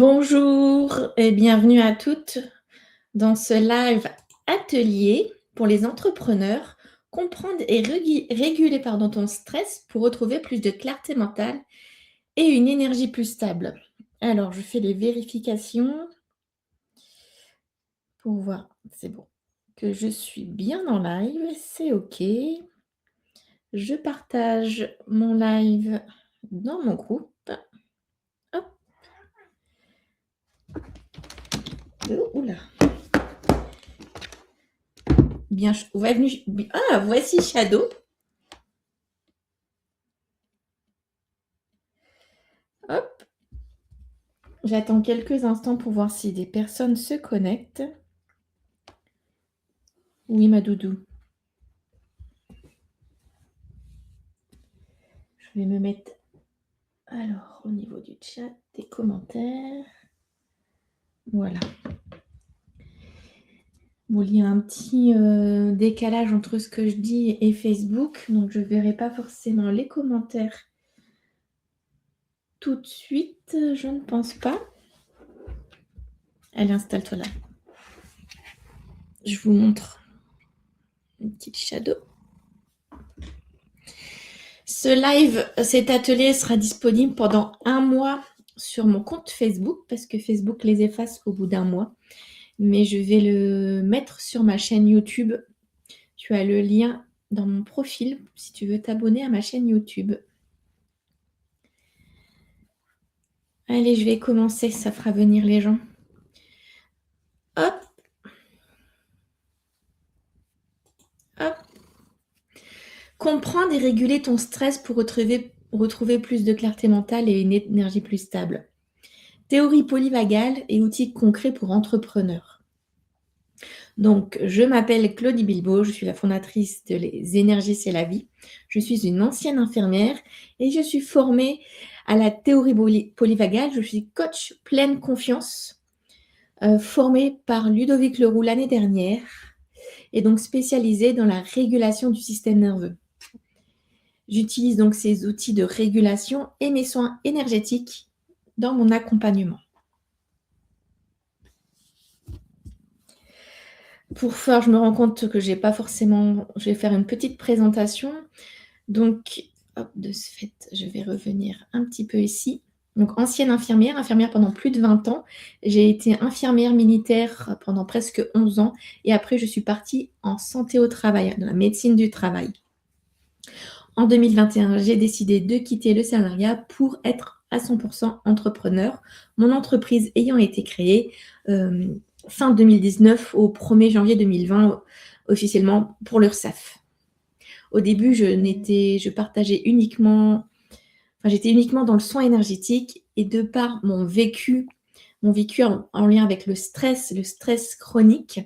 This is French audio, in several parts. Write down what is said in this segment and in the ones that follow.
Bonjour et bienvenue à toutes dans ce live atelier pour les entrepreneurs. Comprendre et réguler ton stress pour retrouver plus de clarté mentale et une énergie plus stable. Alors, je fais les vérifications pour voir, c'est bon, que je suis bien en live, c'est OK. Je partage mon live dans mon groupe. Hop. Oula. Bien, voici Shadow. Hop. J'attends quelques instants pour voir si des personnes se connectent. Oui, ma doudou. Je vais me mettre alors au niveau du chat, des commentaires. Voilà. Bon, il y a un petit décalage entre ce que je dis et Facebook, donc je ne verrai pas forcément les commentaires tout de suite, je ne pense pas. Allez, installe-toi là. Je vous montre une petite shadow. Ce live, cet atelier sera disponible pendant 1 mois sur mon compte Facebook, parce que Facebook les efface au bout d'1 mois. Mais je vais le mettre sur ma chaîne YouTube. Tu as le lien dans mon profil si tu veux t'abonner à ma chaîne YouTube. Allez, je vais commencer, ça fera venir les gens. Hop. Hop. Comprendre et réguler ton stress pour retrouver plus de clarté mentale et une énergie plus stable. Théorie polyvagale et outils concrets pour entrepreneurs. Donc, je m'appelle Claudie Bilbao, je suis la fondatrice de Les Énergies, c'est la vie. Je suis une ancienne infirmière et je suis formée à la théorie polyvagale. Je suis coach pleine confiance, formée par Ludovic Leroux l'année dernière et donc spécialisée dans la régulation du système nerveux. J'utilise donc ces outils de régulation et mes soins énergétiques dans mon accompagnement. Pour faire, je me rends compte que j'ai pas forcément... Je vais faire une petite présentation. Donc, hop, de ce fait, je vais revenir un petit peu ici. Donc, ancienne infirmière pendant plus de 20 ans. J'ai été infirmière militaire pendant presque 11 ans. Et après, je suis partie en santé au travail, dans la médecine du travail. En 2021, j'ai décidé de quitter le salariat pour être à 100% entrepreneur. Mon entreprise ayant été créée fin 2019 au 1er janvier 2020, officiellement pour l'URSSAF. Au début, j'étais uniquement dans le soin énergétique et de par mon vécu en lien avec le stress chronique,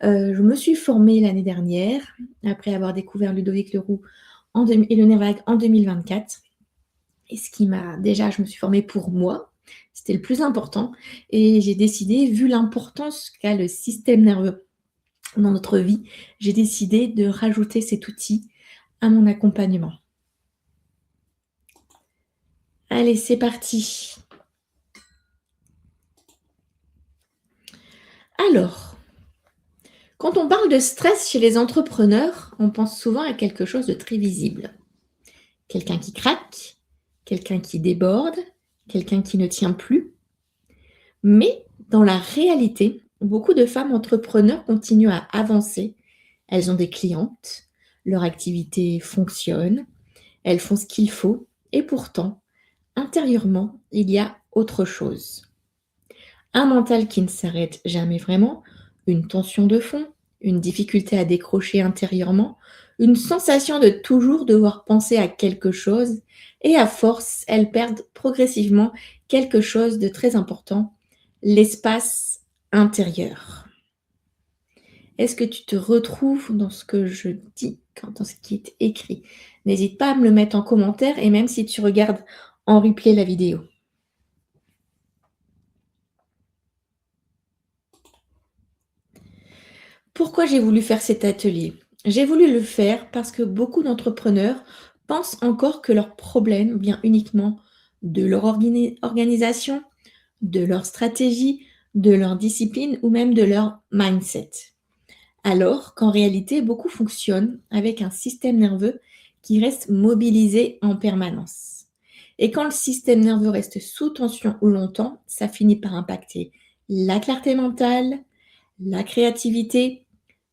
je me suis formée l'année dernière, après avoir découvert Ludovic Leroux et le nerf vague en 2024. Et je me suis formée pour moi, c'était le plus important. Et j'ai décidé, vu l'importance qu'a le système nerveux dans notre vie, j'ai décidé de rajouter cet outil à mon accompagnement. Allez, c'est parti. Alors, quand on parle de stress chez les entrepreneurs, on pense souvent à quelque chose de très visible. Quelqu'un qui craque, quelqu'un qui déborde, quelqu'un qui ne tient plus. Mais dans la réalité, beaucoup de femmes entrepreneurs continuent à avancer. Elles ont des clientes, leur activité fonctionne, elles font ce qu'il faut et pourtant, intérieurement, il y a autre chose. Un mental qui ne s'arrête jamais vraiment, une tension de fond, une difficulté à décrocher intérieurement, une sensation de toujours devoir penser à quelque chose et à force, elles perdent progressivement quelque chose de très important, l'espace intérieur. Est-ce que tu te retrouves dans ce que je dis, dans ce qui est écrit? N'hésite pas à me le mettre en commentaire et même si tu regardes en replay la vidéo. Pourquoi j'ai voulu faire cet atelier? J'ai voulu le faire parce que beaucoup d'entrepreneurs pensent encore que leur problème vient uniquement de leur organisation, de leur stratégie, de leur discipline ou même de leur mindset. Alors qu'en réalité, beaucoup fonctionnent avec un système nerveux qui reste mobilisé en permanence. Et quand le système nerveux reste sous tension ou longtemps, ça finit par impacter la clarté mentale, la créativité,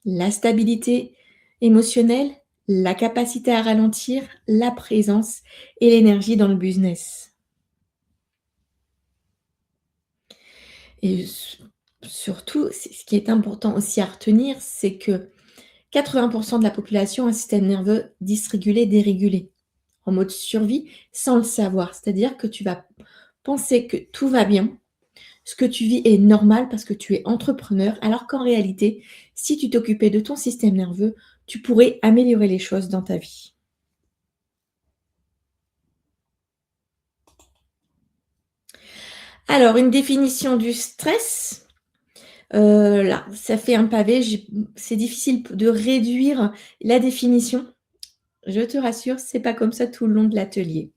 la stabilité émotionnelle, la capacité à ralentir, la présence et l'énergie dans le business. Et surtout, ce qui est important aussi à retenir, c'est que 80% de la population a un système nerveux dysrégulé, dérégulé, en mode survie, sans le savoir. C'est-à-dire que tu vas penser que tout va bien, ce que tu vis est normal parce que tu es entrepreneur, alors qu'en réalité, si tu t'occupais de ton système nerveux, tu pourrais améliorer les choses dans ta vie. Alors, une définition du stress, là, ça fait un pavé, c'est difficile de réduire la définition. Je te rassure, c'est pas comme ça tout le long de l'atelier.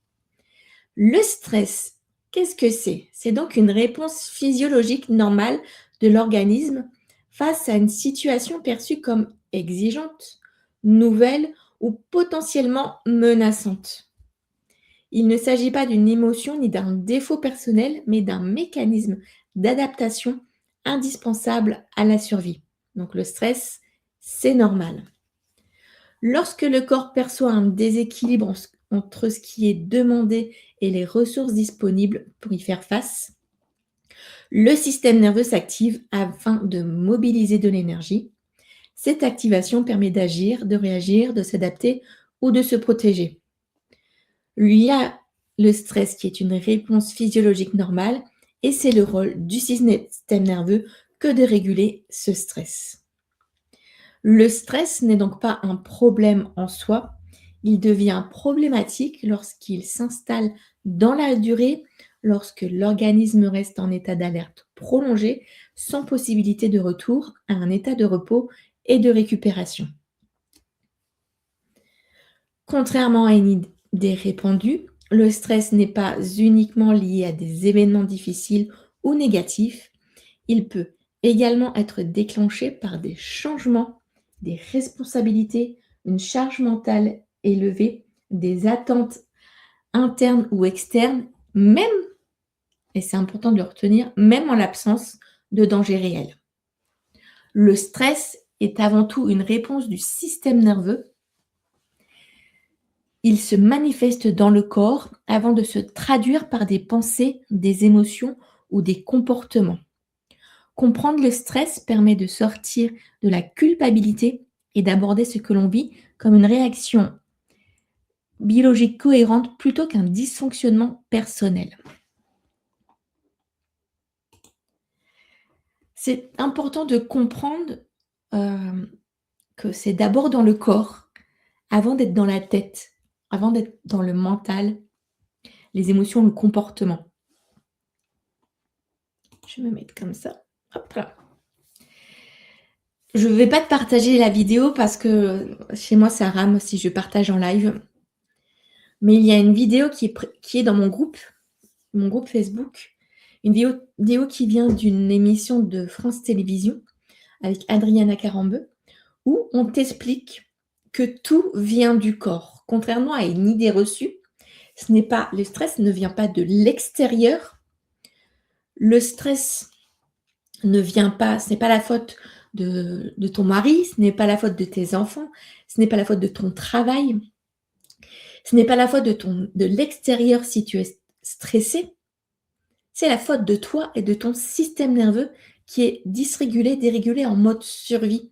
Le stress, qu'est-ce que c'est? C'est donc une réponse physiologique normale de l'organisme face à une situation perçue comme exigeante, nouvelle ou potentiellement menaçante. Il ne s'agit pas d'une émotion ni d'un défaut personnel, mais d'un mécanisme d'adaptation indispensable à la survie. Donc le stress, c'est normal. Lorsque le corps perçoit un déséquilibre entre ce qui est demandé et les ressources disponibles pour y faire face, le système nerveux s'active afin de mobiliser de l'énergie. Cette activation permet d'agir, de réagir, de s'adapter ou de se protéger. Il y a le stress qui est une réponse physiologique normale et c'est le rôle du système nerveux que de réguler ce stress. Le stress n'est donc pas un problème en soi, il devient problématique lorsqu'il s'installe dans la durée, lorsque l'organisme reste en état d'alerte prolongé, sans possibilité de retour à un état de repos et de récupération. Contrairement à une idée répandue, le stress n'est pas uniquement lié à des événements difficiles ou négatifs, il peut également être déclenché par des changements, des responsabilités, une charge mentale élevée, des attentes internes ou externes, même, et c'est important de le retenir, même en l'absence de danger réel. Le stress est avant tout une réponse du système nerveux. Il se manifeste dans le corps avant de se traduire par des pensées, des émotions ou des comportements. Comprendre le stress permet de sortir de la culpabilité et d'aborder ce que l'on vit comme une réaction biologique cohérente plutôt qu'un dysfonctionnement personnel. C'est important de comprendre que c'est d'abord dans le corps, avant d'être dans la tête, avant d'être dans le mental, les émotions, le comportement. Je vais me mettre comme ça. Hop là. Je ne vais pas te partager la vidéo parce que chez moi, ça rame si je partage en live. Mais il y a une vidéo qui est dans mon groupe Facebook, une vidéo qui vient d'une émission de France Télévisions avec Adriana Carambeu, où on t'explique que tout vient du corps. Contrairement à une idée reçue, le stress ne vient pas de l'extérieur. Le stress ne vient pas, ce n'est pas la faute de ton mari, ce n'est pas la faute de tes enfants, ce n'est pas la faute de ton travail, ce n'est pas la faute de l'extérieur si tu es stressé, c'est la faute de toi et de ton système nerveux qui est dysrégulé, dérégulé en mode survie,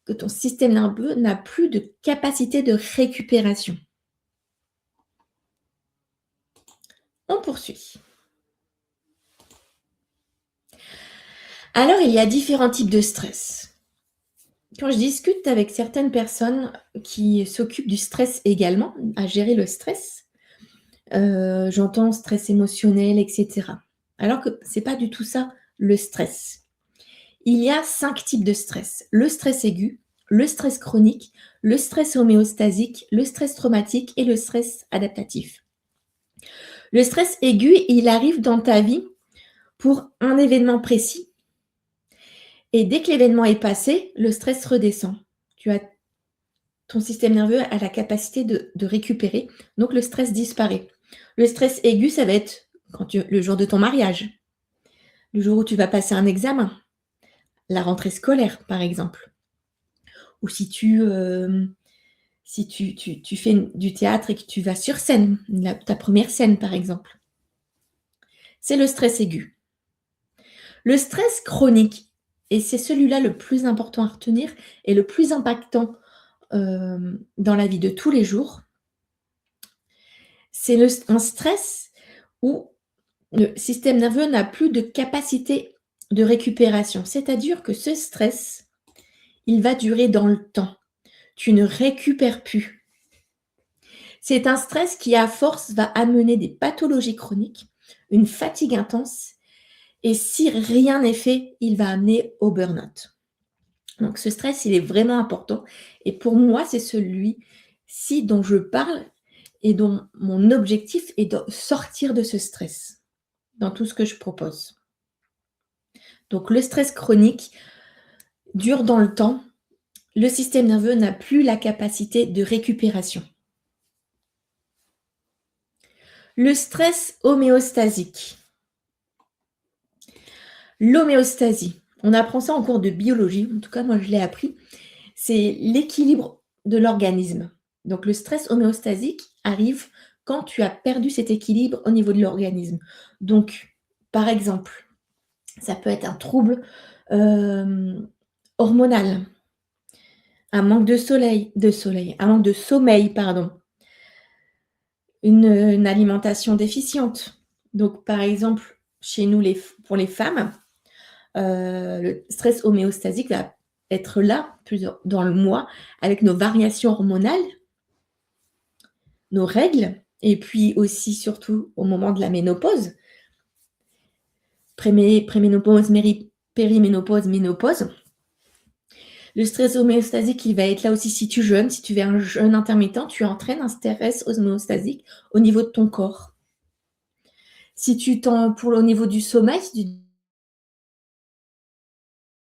que ton système nerveux n'a plus de capacité de récupération. On poursuit. Alors, il y a différents types de stress. Quand je discute avec certaines personnes qui s'occupent du stress également, à gérer le stress, j'entends stress émotionnel, etc. Alors que ce n'est pas du tout ça, le stress. Il y a 5 types de stress. Le stress aigu, le stress chronique, le stress homéostasique, le stress traumatique et le stress adaptatif. Le stress aigu, il arrive dans ta vie pour un événement précis et dès que l'événement est passé, le stress redescend. Tu as ton système nerveux a la capacité de récupérer, donc le stress disparaît. Le stress aigu, ça va être le jour de ton mariage, le jour où tu vas passer un examen, la rentrée scolaire, par exemple. Ou si tu fais du théâtre et que tu vas sur scène, ta première scène, par exemple. C'est le stress aigu. Le stress chronique, et c'est celui-là le plus important à retenir et le plus impactant dans la vie de tous les jours, c'est un stress où le système nerveux n'a plus de capacité de récupération. C'est-à-dire que ce stress, il va durer dans le temps. Tu ne récupères plus. C'est un stress qui, à force, va amener des pathologies chroniques, une fatigue intense, et si rien n'est fait, il va amener au burn-out. Donc ce stress, il est vraiment important. Et pour moi, c'est celui-ci dont je parle et dont mon objectif est de sortir de ce stress dans tout ce que je propose. Donc le stress chronique dure dans le temps. Le système nerveux n'a plus la capacité de récupération. Le stress homéostasique. L'homéostasie, on apprend ça en cours de biologie, en tout cas moi je l'ai appris, c'est l'équilibre de l'organisme. Donc le stress homéostasique arrive quand tu as perdu cet équilibre au niveau de l'organisme. Donc, par exemple, ça peut être un trouble hormonal, un manque un manque de sommeil, pardon, une alimentation déficiente. Donc, par exemple, chez nous, pour les femmes, le stress homéostasique va être là dans le mois avec nos variations hormonales, nos règles, et puis aussi surtout au moment de la ménopause, préménopause, périménopause, ménopause. Le stress homéostasique, il va être là aussi si tu jeûnes, si tu fais un jeûne intermittent, tu entraînes un stress homéostasique au niveau de ton corps. Si au niveau du sommeil, si tu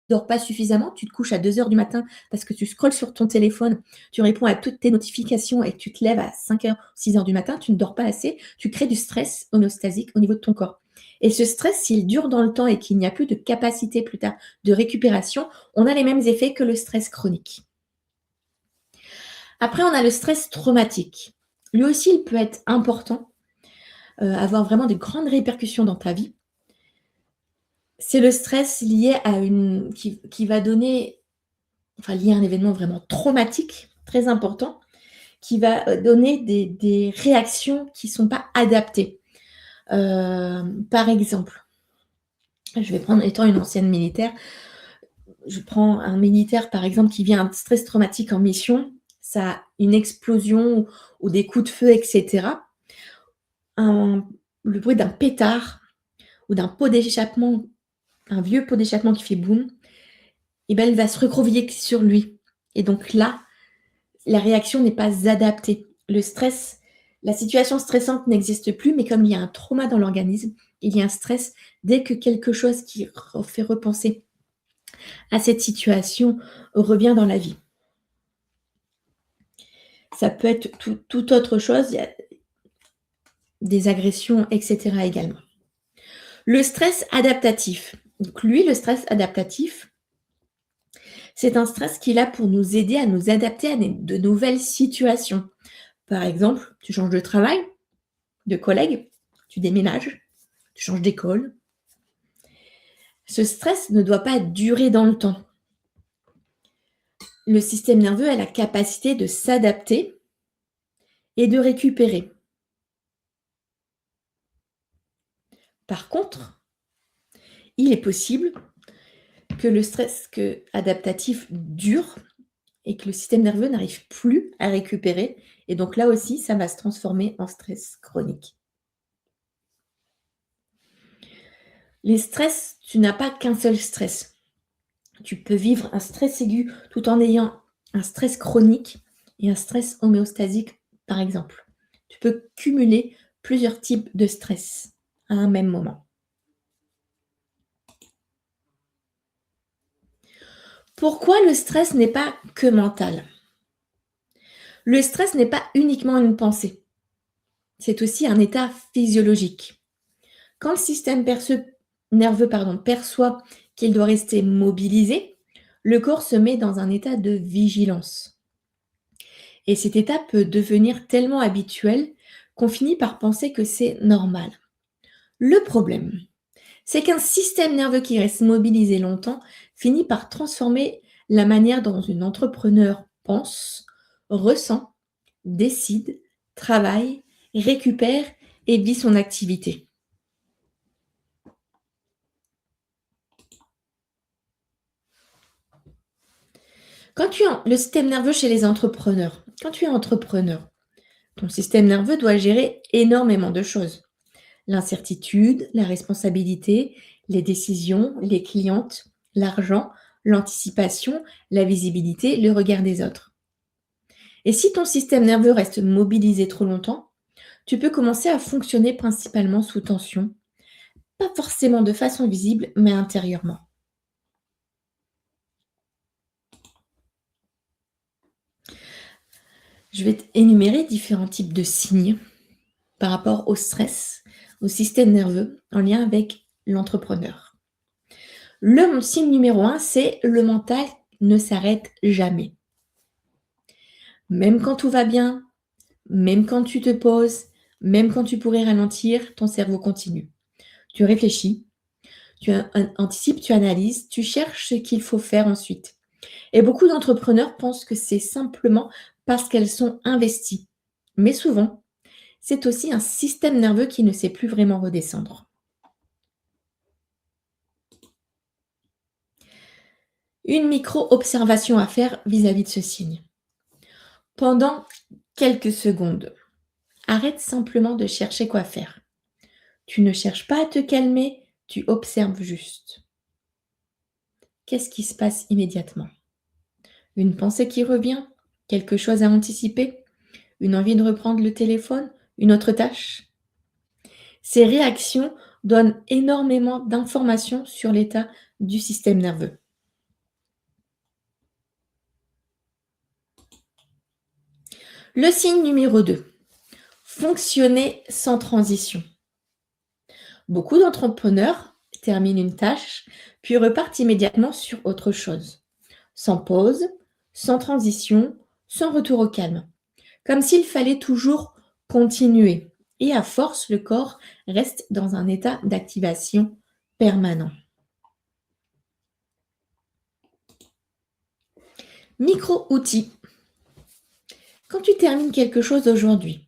dors pas suffisamment, tu te couches à 2h du matin parce que tu scrolles sur ton téléphone, tu réponds à toutes tes notifications et que tu te lèves à 5h, 6h du matin, tu ne dors pas assez, tu crées du stress homéostasique au niveau de ton corps. Et ce stress, s'il dure dans le temps et qu'il n'y a plus de capacité plus tard de récupération, on a les mêmes effets que le stress chronique. Après, on a le stress traumatique. Lui aussi, il peut être important, avoir vraiment de grandes répercussions dans ta vie. C'est le stress lié qui va donner, lié à un événement vraiment traumatique, très important, qui va donner des réactions qui ne sont pas adaptées. Par exemple, je vais prendre, étant une ancienne militaire, je prends un militaire, par exemple, qui vit un stress traumatique en mission, ça a une explosion ou des coups de feu, etc. Le bruit d'un pétard ou d'un pot d'échappement, un vieux pot d'échappement qui fait boum, et ben, elle va se recroqueviller sur lui. Et donc là, la réaction n'est pas adaptée. Le stress, la situation stressante n'existe plus, mais comme il y a un trauma dans l'organisme, il y a un stress dès que quelque chose qui fait repenser à cette situation revient dans la vie. Ça peut être tout autre chose, il y a des agressions, etc. également. Le stress adaptatif. Donc lui, le stress adaptatif, c'est un stress qui est là pour nous aider à nous adapter à de nouvelles situations. Par exemple, tu changes de travail, de collègue, tu déménages, tu changes d'école. Ce stress ne doit pas durer dans le temps. Le système nerveux a la capacité de s'adapter et de récupérer. Par contre, il est possible que le stress adaptatif dure et que le système nerveux n'arrive plus à récupérer. Et donc là aussi, ça va se transformer en stress chronique. Les stress, tu n'as pas qu'un seul stress. Tu peux vivre un stress aigu tout en ayant un stress chronique et un stress homéostasique, par exemple. Tu peux cumuler plusieurs types de stress à un même moment. Pourquoi le stress n'est pas que mental? Le stress n'est pas uniquement une pensée, c'est aussi un état physiologique. Quand le système nerveux perçoit qu'il doit rester mobilisé, le corps se met dans un état de vigilance. Et cet état peut devenir tellement habituel qu'on finit par penser que c'est normal. Le problème, c'est qu'un système nerveux qui reste mobilisé longtemps finit par transformer la manière dont un entrepreneur pense, ressent, décide, travaille, récupère et vit son activité. Le système nerveux chez les entrepreneurs, quand tu es entrepreneur, ton système nerveux doit gérer énormément de choses. L'incertitude, la responsabilité, les décisions, les clientes, l'argent, l'anticipation, la visibilité, le regard des autres. Et si ton système nerveux reste mobilisé trop longtemps, tu peux commencer à fonctionner principalement sous tension, pas forcément de façon visible, mais intérieurement. Je vais énumérer différents types de signes par rapport au stress, au système nerveux, en lien avec l'entrepreneur. Le signe numéro un, c'est le mental ne s'arrête jamais. Même quand tout va bien, même quand tu te poses, même quand tu pourrais ralentir, ton cerveau continue. Tu réfléchis, anticipes, tu analyses, tu cherches ce qu'il faut faire ensuite. Et beaucoup d'entrepreneurs pensent que c'est simplement parce qu'elles sont investies. Mais souvent, c'est aussi un système nerveux qui ne sait plus vraiment redescendre. Une micro-observation à faire vis-à-vis de ce signe. Pendant quelques secondes, arrête simplement de chercher quoi faire. Tu ne cherches pas à te calmer, tu observes juste. Qu'est-ce qui se passe immédiatement? Une pensée qui revient? Quelque chose à anticiper? Une envie de reprendre le téléphone? Une autre tâche? Ces réactions donnent énormément d'informations sur l'état du système nerveux. Le signe numéro 2, fonctionner sans transition. Beaucoup d'entrepreneurs terminent une tâche, puis repartent immédiatement sur autre chose, sans pause, sans transition, sans retour au calme, comme s'il fallait toujours continuer. Et à force, le corps reste dans un état d'activation permanent. Micro-outils. Quand tu termines quelque chose aujourd'hui,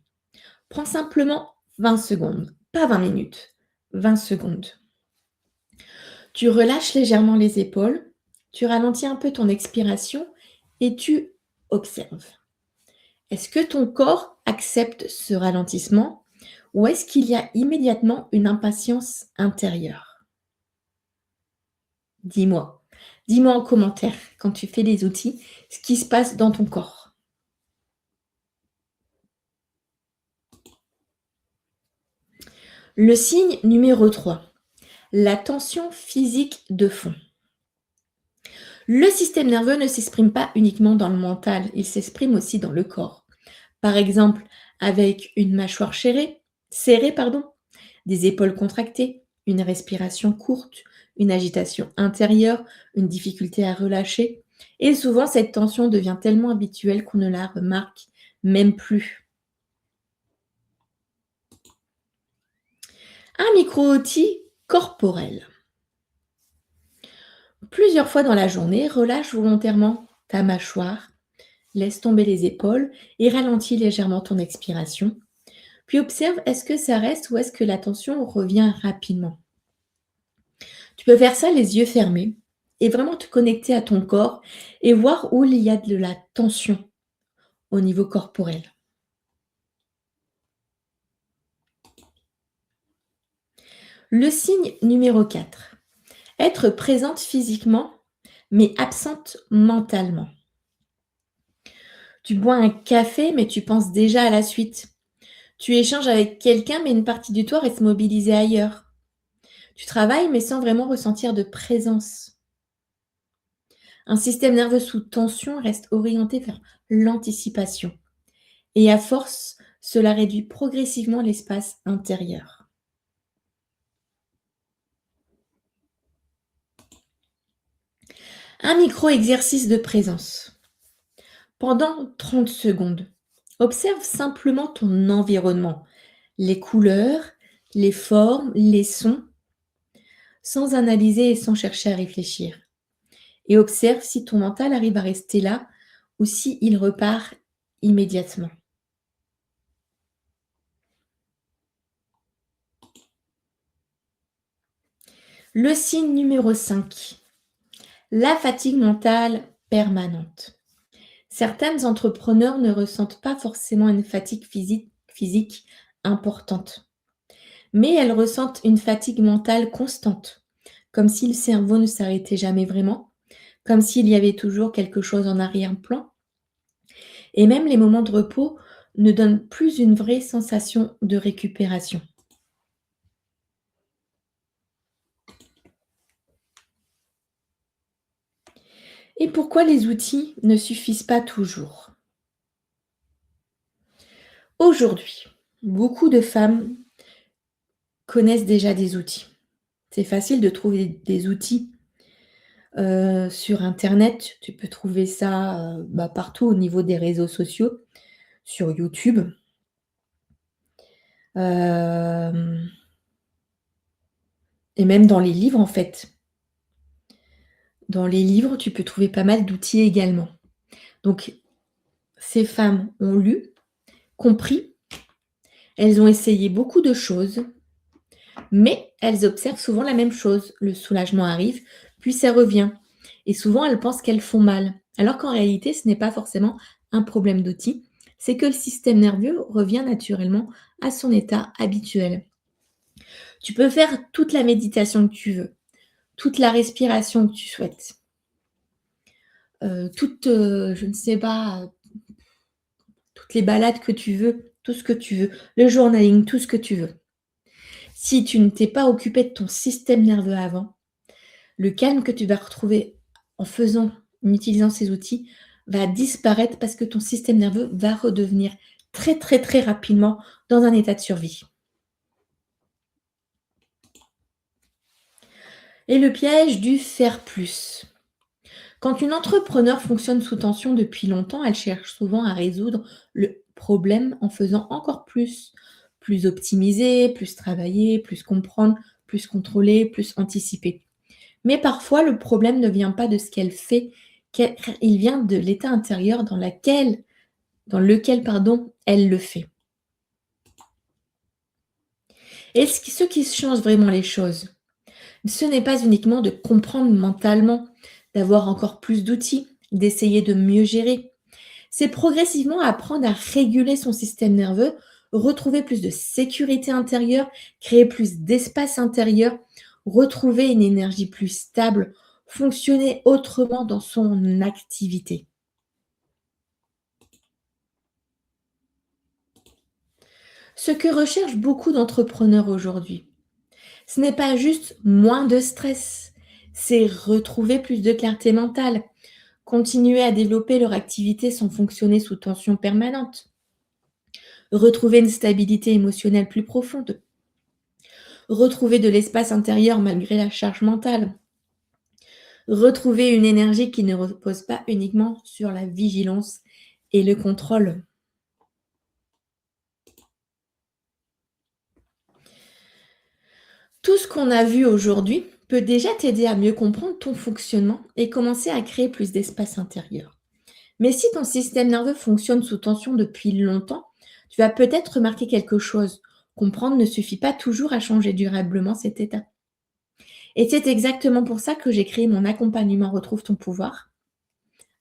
prends simplement 20 secondes, pas 20 minutes, 20 secondes. Tu relâches légèrement les épaules, tu ralentis un peu ton expiration et tu observes. Est-ce que ton corps accepte ce ralentissement ou est-ce qu'il y a immédiatement une impatience intérieure? Dis-moi. Dis-moi en commentaire quand tu fais les outils ce qui se passe dans ton corps. Le signe numéro 3, la tension physique de fond. Le système nerveux ne s'exprime pas uniquement dans le mental, il s'exprime aussi dans le corps. Par exemple, avec une mâchoire serrée, des épaules contractées, une respiration courte, une agitation intérieure, une difficulté à relâcher. Et souvent, cette tension devient tellement habituelle qu'on ne la remarque même plus. Un micro-outil corporel. Plusieurs fois dans la journée, relâche volontairement ta mâchoire, laisse tomber les épaules et ralentis légèrement ton expiration. Puis observe, est-ce que ça reste ou est-ce que la tension revient rapidement? Tu peux faire ça les yeux fermés et vraiment te connecter à ton corps et voir où il y a de la tension au niveau corporel. Le signe numéro 4, être présente physiquement mais absente mentalement. Tu bois un café mais tu penses déjà à la suite. Tu échanges avec quelqu'un mais une partie de toi reste mobilisée ailleurs. Tu travailles mais sans vraiment ressentir de présence. Un système nerveux sous tension reste orienté vers l'anticipation et à force, cela réduit progressivement l'espace intérieur. Un micro-exercice de présence. Pendant 30 secondes, observe simplement ton environnement, les couleurs, les formes, les sons, sans analyser et sans chercher à réfléchir. Et observe si ton mental arrive à rester là ou si il repart immédiatement. Le signe numéro 5, la fatigue mentale permanente. Certains entrepreneurs ne ressentent pas forcément une fatigue physique importante, mais elles ressentent une fatigue mentale constante, comme si le cerveau ne s'arrêtait jamais vraiment, comme s'il y avait toujours quelque chose en arrière-plan. Et même les moments de repos ne donnent plus une vraie sensation de récupération. Et pourquoi les outils ne suffisent pas toujours? Aujourd'hui, beaucoup de femmes connaissent déjà des outils. C'est facile de trouver des outils sur internet. Tu peux trouver ça, partout au niveau des réseaux sociaux, sur YouTube. Hem Et même dans les livres, en fait. Dans les livres, tu peux trouver pas mal d'outils également. Donc ces femmes ont lu, compris, elles ont essayé beaucoup de choses, mais elles observent souvent la même chose. Le soulagement arrive, puis ça revient et souvent elles pensent qu'elles font mal, alors qu'en réalité ce n'est pas forcément un problème d'outils, c'est que le système nerveux revient naturellement à son état habituel. Tu peux faire toute la méditation que tu veux, toute la respiration que tu souhaites, je ne sais pas, toutes les balades que tu veux, tout ce que tu veux, le journaling, tout ce que tu veux. Si tu ne t'es pas occupé de ton système nerveux avant, le calme que tu vas retrouver en utilisant ces outils va disparaître parce que ton système nerveux va redevenir très, très, très rapidement dans un état de survie. Et le piège du faire plus. Quand une entrepreneur fonctionne sous tension depuis longtemps, elle cherche souvent à résoudre le problème en faisant encore plus. Plus optimiser, plus travailler, plus comprendre, plus contrôler, plus anticiper. Mais parfois, le problème ne vient pas de ce qu'elle fait, il vient de l'état intérieur dans lequel, pardon, elle le fait. Et ce qui change vraiment les choses, ce n'est pas uniquement de comprendre mentalement, d'avoir encore plus d'outils, d'essayer de mieux gérer. C'est progressivement apprendre à réguler son système nerveux, retrouver plus de sécurité intérieure, créer plus d'espace intérieur, retrouver une énergie plus stable, fonctionner autrement dans son activité. Ce que recherchent beaucoup d'entrepreneurs aujourd'hui, ce n'est pas juste moins de stress, c'est retrouver plus de clarté mentale, continuer à développer leur activité sans fonctionner sous tension permanente, retrouver une stabilité émotionnelle plus profonde, retrouver de l'espace intérieur malgré la charge mentale, retrouver une énergie qui ne repose pas uniquement sur la vigilance et le contrôle. Tout ce qu'on a vu aujourd'hui peut déjà t'aider à mieux comprendre ton fonctionnement et commencer à créer plus d'espace intérieur. Mais si ton système nerveux fonctionne sous tension depuis longtemps, tu vas peut-être remarquer quelque chose. Comprendre ne suffit pas toujours à changer durablement cet état. Et c'est exactement pour ça que j'ai créé mon accompagnement Retrouve ton pouvoir,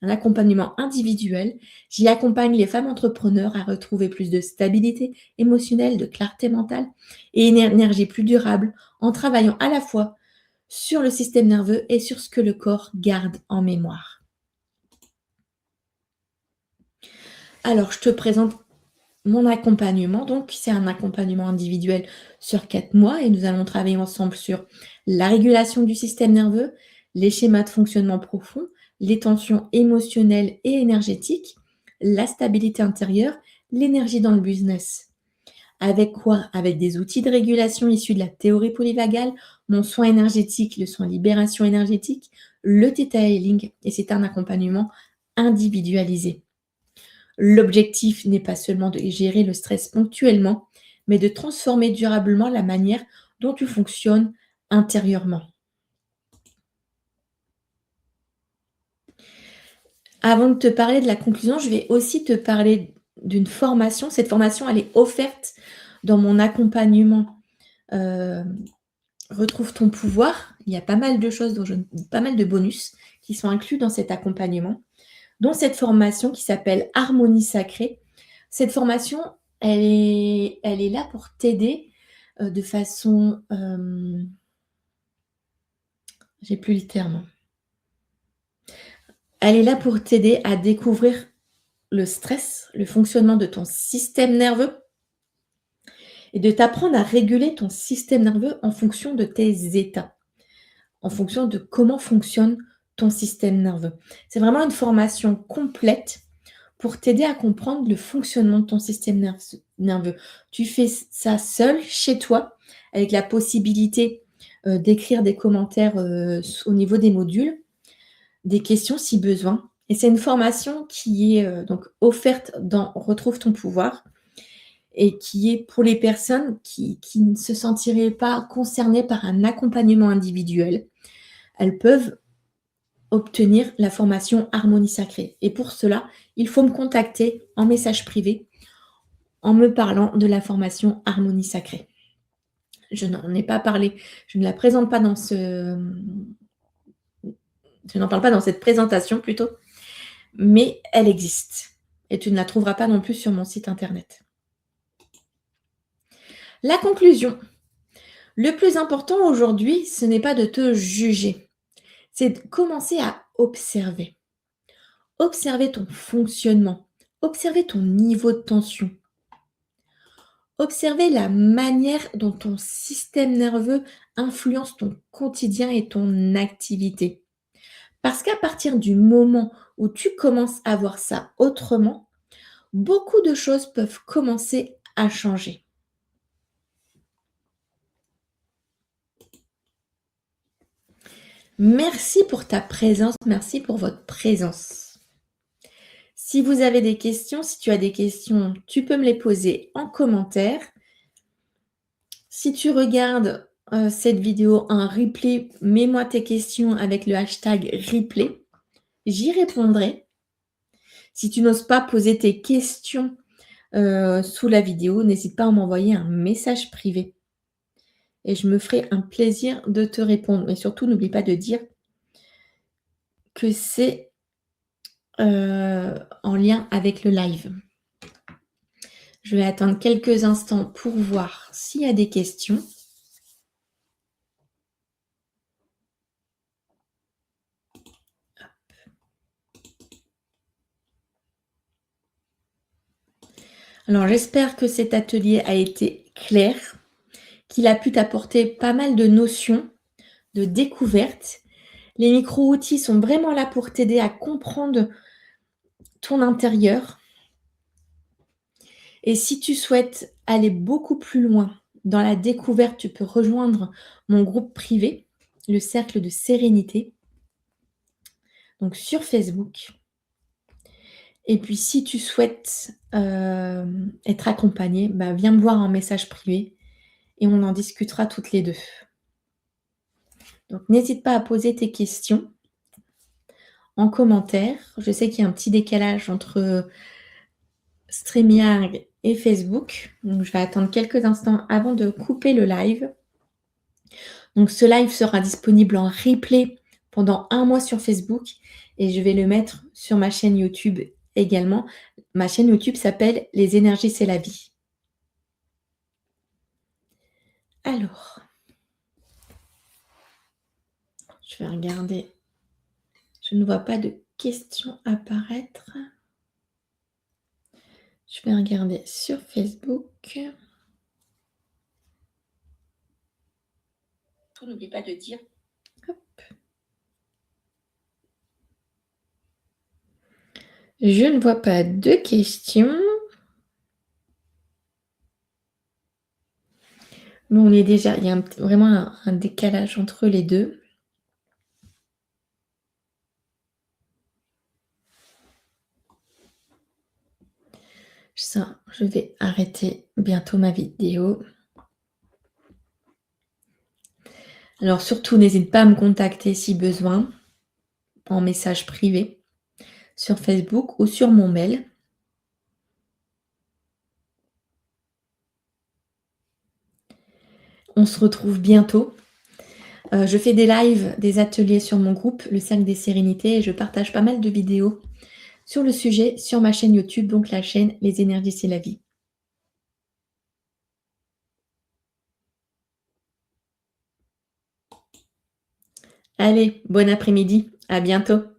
un accompagnement individuel. J'y accompagne les femmes entrepreneurs à retrouver plus de stabilité émotionnelle, de clarté mentale et une énergie plus durable en travaillant à la fois sur le système nerveux et sur ce que le corps garde en mémoire. Alors, je te présente mon accompagnement. Donc, c'est un accompagnement individuel sur 4 mois et nous allons travailler ensemble sur la régulation du système nerveux, les schémas de fonctionnement profonds, les tensions émotionnelles et énergétiques, la stabilité intérieure, l'énergie dans le business. Avec quoi? Avec des outils de régulation issus de la théorie polyvagale, mon soin énergétique, le soin libération énergétique, le Theta Healing, et c'est un accompagnement individualisé. L'objectif n'est pas seulement de gérer le stress ponctuellement, mais de transformer durablement la manière dont tu fonctionnes intérieurement. Avant de te parler de la conclusion, je vais aussi te parler d'une formation. Cette formation, elle est offerte dans mon accompagnement Retrouve ton pouvoir. Il y a pas mal de choses, pas mal de bonus qui sont inclus dans cet accompagnement, dont cette formation qui s'appelle Harmonie sacrée. Cette formation, elle est là pour t'aider de façon... j'ai plus le terme. Elle est là pour t'aider à découvrir le stress, le fonctionnement de ton système nerveux et de t'apprendre à réguler ton système nerveux en fonction de tes états, en fonction de comment fonctionne ton système nerveux. C'est vraiment une formation complète pour t'aider à comprendre le fonctionnement de ton système nerveux. Tu fais ça seul, chez toi, avec la possibilité d'écrire des commentaires au niveau des modules, des questions si besoin. Et c'est une formation qui est donc offerte dans Retrouve ton pouvoir et qui est pour les personnes qui ne se sentiraient pas concernées par un accompagnement individuel. Elles peuvent obtenir la formation Harmonie sacrée. Et pour cela, il faut me contacter en message privé en me parlant de la formation Harmonie sacrée. Je n'en ai pas parlé, je ne la présente pas dans je n'en parle pas dans cette présentation plutôt, mais elle existe. Et tu ne la trouveras pas non plus sur mon site internet. La conclusion. Le plus important aujourd'hui, ce n'est pas de te juger, c'est de commencer à observer. Observer ton fonctionnement, observer ton niveau de tension, observer la manière dont ton système nerveux influence ton quotidien et ton activité. Parce qu'à partir du moment où tu commences à voir ça autrement, beaucoup de choses peuvent commencer à changer. Merci pour ta présence, merci pour votre présence. Si vous avez des questions, si tu as des questions, tu peux me les poser en commentaire. Si tu regardes cette vidéo en replay, mets-moi tes questions avec le hashtag replay. J'y répondrai. Si tu n'oses pas poser tes questions sous la vidéo, n'hésite pas à m'envoyer un message privé. Et je me ferai un plaisir de te répondre. Mais surtout, n'oublie pas de dire que c'est en lien avec le live. Je vais attendre quelques instants pour voir s'il y a des questions. Alors, j'espère que cet atelier a été clair, qu'il a pu t'apporter pas mal de notions, de découvertes. Les micro-outils sont vraiment là pour t'aider à comprendre ton intérieur. Et si tu souhaites aller beaucoup plus loin dans la découverte, tu peux rejoindre mon groupe privé, le Cercle de Sérénité, donc sur Facebook. Et puis, si tu souhaites être accompagné, viens me voir en message privé et on en discutera toutes les deux. Donc, n'hésite pas à poser tes questions en commentaire. Je sais qu'il y a un petit décalage entre StreamYard et Facebook. Donc, je vais attendre quelques instants avant de couper le live. Donc, ce live sera disponible en replay pendant 1 mois sur Facebook et je vais le mettre sur ma chaîne YouTube également. Ma chaîne YouTube s'appelle Les énergies, c'est la vie. Alors, je vais regarder. Je ne vois pas de questions apparaître. Je vais regarder sur Facebook. N'oublie pas de dire. Hop. Je ne vois pas de questions. Mais on est déjà il y a vraiment un décalage entre les 2. Ça, je vais arrêter bientôt ma vidéo. Alors surtout, n'hésite pas à me contacter si besoin, en message privé, sur Facebook ou sur mon mail. On se retrouve bientôt. Je fais des lives, des ateliers sur mon groupe, le Cercle des Sérénités, et je partage pas mal de vidéos sur le sujet sur ma chaîne YouTube, donc la chaîne Les Énergies, c'est la vie. Allez, bon après-midi, à bientôt.